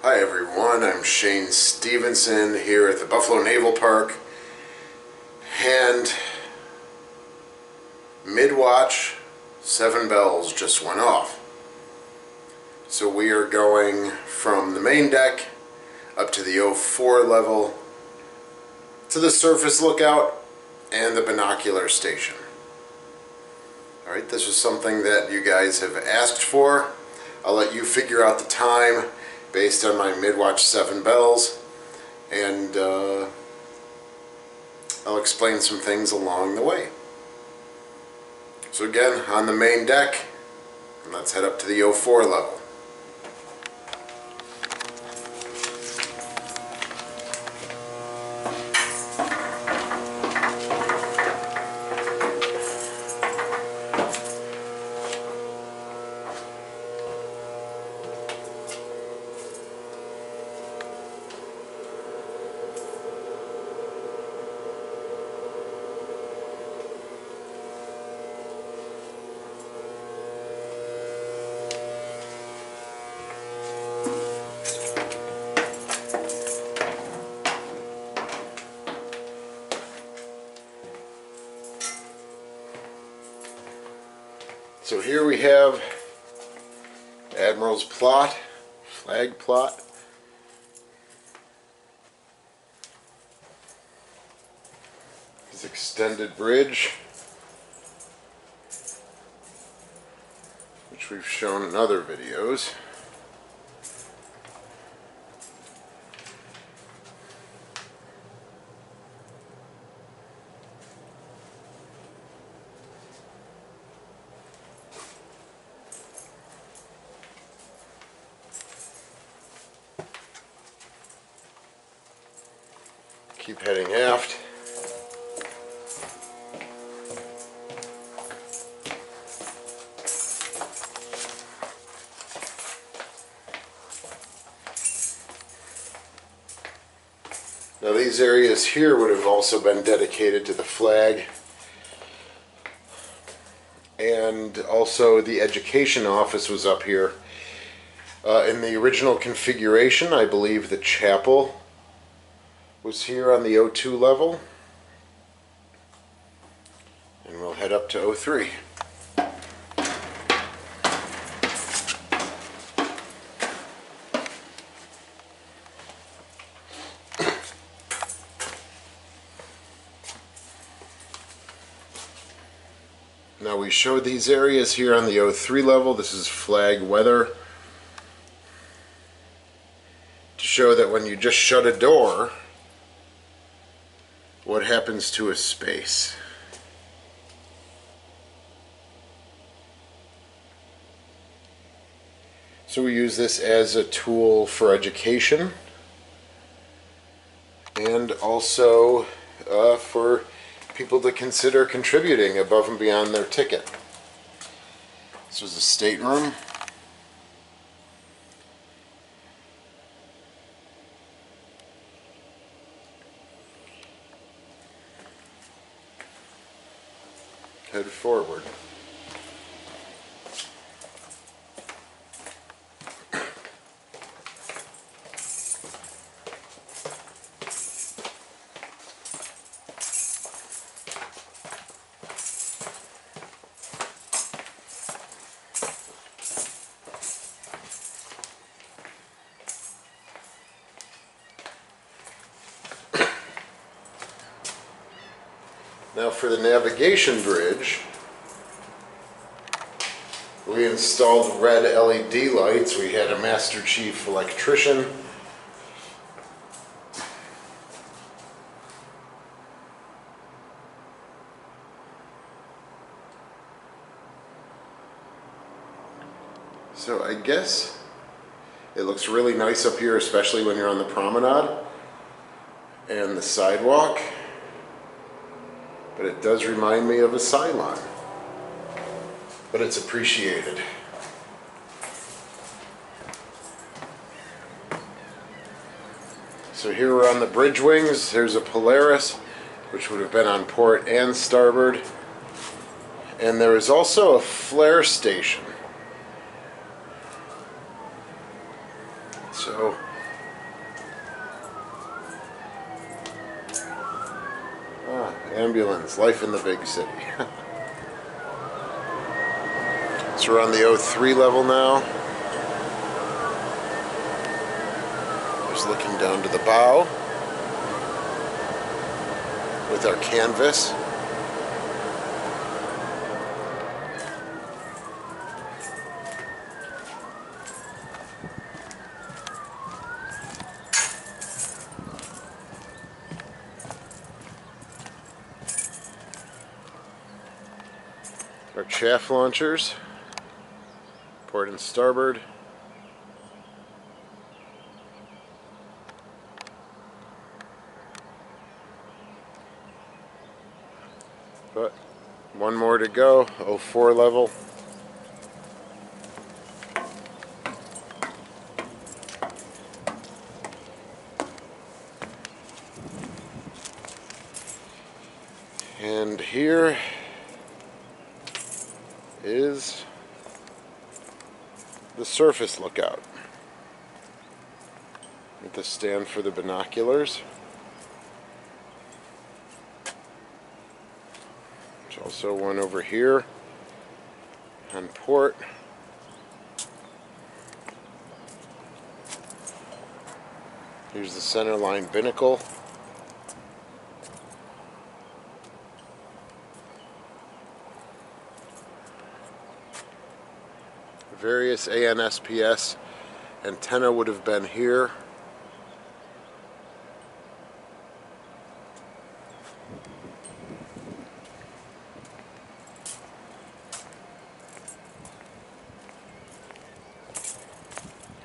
Hi everyone, I'm Shane Stevenson here at the Buffalo Naval Park, and mid-watch 7 bells just went off. So we are going from the main deck up to the 04 level to the surface lookout and the binocular station. Alright, this is something that you guys have asked for. I'll let you figure out the time based on my mid-watch 7 bells, and I'll explain some things along the way. So again, on the main deck, let's head up to the 04 level. So here we have Admiral's plot, flag plot. His extended bridge, which we've shown in other videos. Keep heading aft. Now these areas here would have also been dedicated to the flag, and also the education office was up here. In the original configuration, I believe the chapel was here on the 02 level, and we'll head up to 03. Now we showed these areas here on the 03 level. This is flag weather, to show that when you just shut a door, what happens to a space. So we use this as a tool for education, and also for people to consider contributing above and beyond their ticket. This was a stateroom. Head forward. Now for the navigation bridge, we installed red LED lights. We had a Master Chief electrician. So I guess it looks really nice up here, especially when you're on the promenade and the sidewalk. But it does remind me of a Cylon. But it's appreciated. So here we're on the bridge wings. There's a Polaris, which would have been on port and starboard. And there is also a flare station. So ambulance, life in the big city. So we're on the 03 level now. Just looking down to the bow with our canvas. Our chaff launchers, port and starboard. But one more to go, 04 level. And here is the surface lookout with the stand for the binoculars. There's also one over here on port. Here's the centerline binnacle. Various ANSPS antenna would have been here.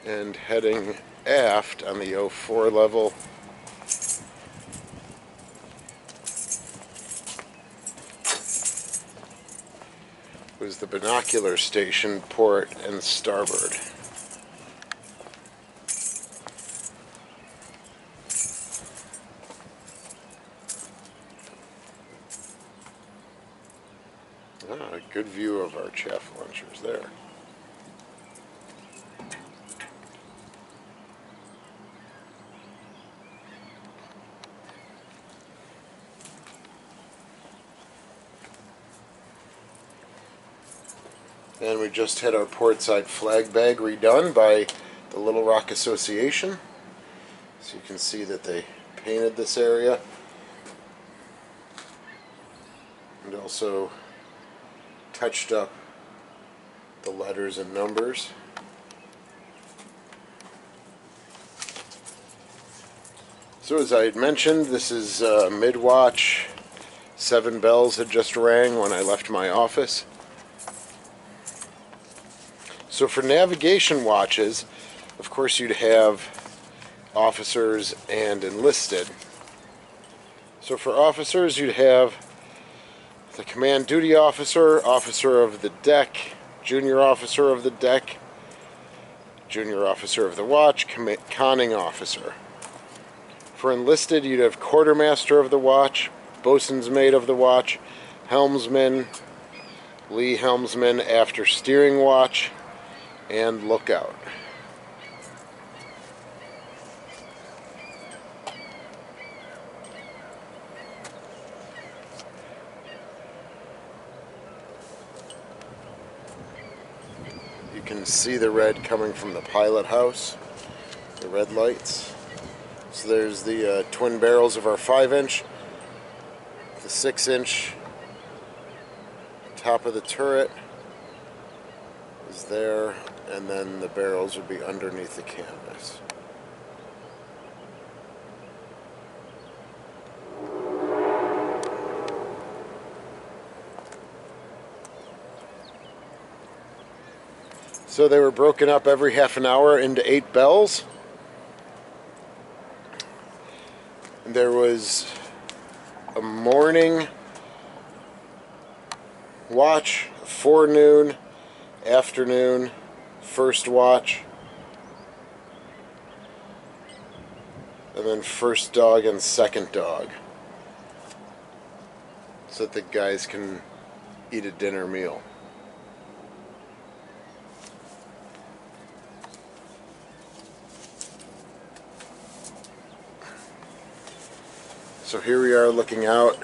And heading aft on the 04 level was the binocular station, port and starboard. A good view of our chaff launchers there. And we just had our portside flag bag redone by the Little Rock Association. So you can see that they painted this area. And also touched up the letters and numbers. So as I had mentioned, this is mid-watch. 7 bells had just rang when I left my office. So for navigation watches, of course you'd have officers and enlisted. So for officers you'd have the command duty officer, officer of the deck, junior officer of the deck, junior officer of the watch, conning officer. For enlisted you'd have quartermaster of the watch, bosun's mate of the watch, helmsman, lee helmsman after steering watch, and lookout. You can see the red coming from the pilot house, the red lights. So there's the twin barrels of our 5-inch, the 6-inch top of the turret is there, and then the barrels would be underneath the canvas. So they were broken up every half an hour into 8 bells. And there was a morning watch, forenoon, afternoon, first watch, and then first dog and second dog, so that the guys can eat a dinner meal. So here we are looking out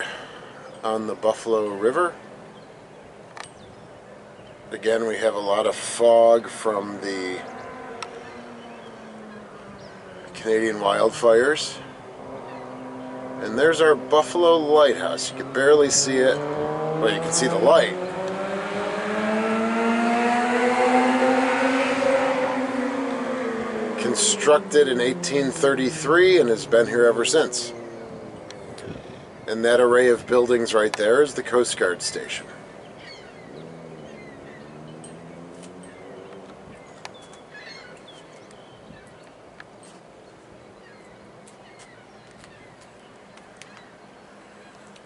on the Buffalo River. Again, we have a lot of fog from the Canadian wildfires. And there's our Buffalo Lighthouse. You can barely see it. Well, you can see the light. Constructed in 1833 and has been here ever since. And that array of buildings right there is the Coast Guard station.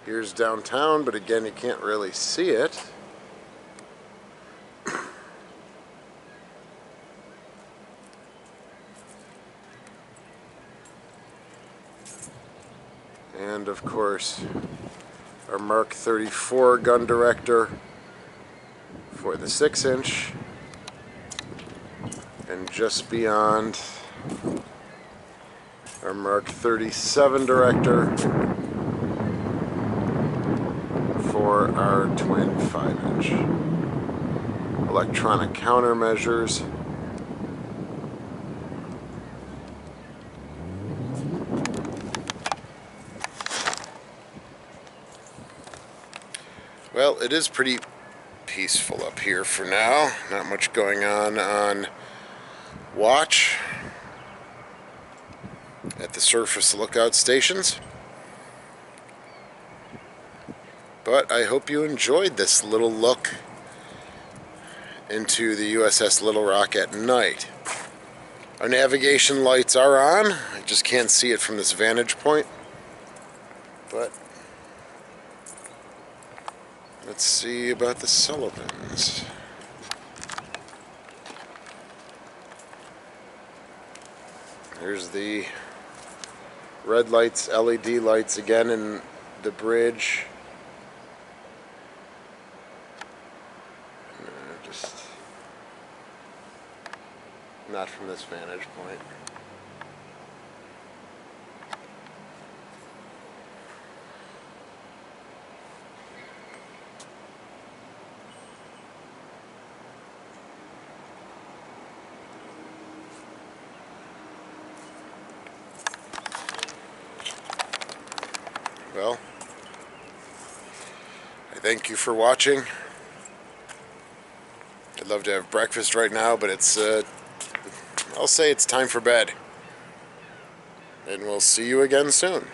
Here's downtown, but again, you can't really see it. And of course, our Mark 34 gun director for the 6-inch. And just beyond, our Mark 37 director for our twin 5-inch. Electronic countermeasures. Well, it is pretty peaceful up here for now. Not much going on watch at the surface lookout stations. But I hope you enjoyed this little look into the USS Little Rock at night. Our navigation lights are on. I just can't see it from this vantage point. But let's see about the Sullivans. There's the red lights, LED lights again in the bridge. Just not from this vantage point. Well, I thank you for watching. I'd love to have breakfast right now, but it's, I'll say it's time for bed. And we'll see you again soon.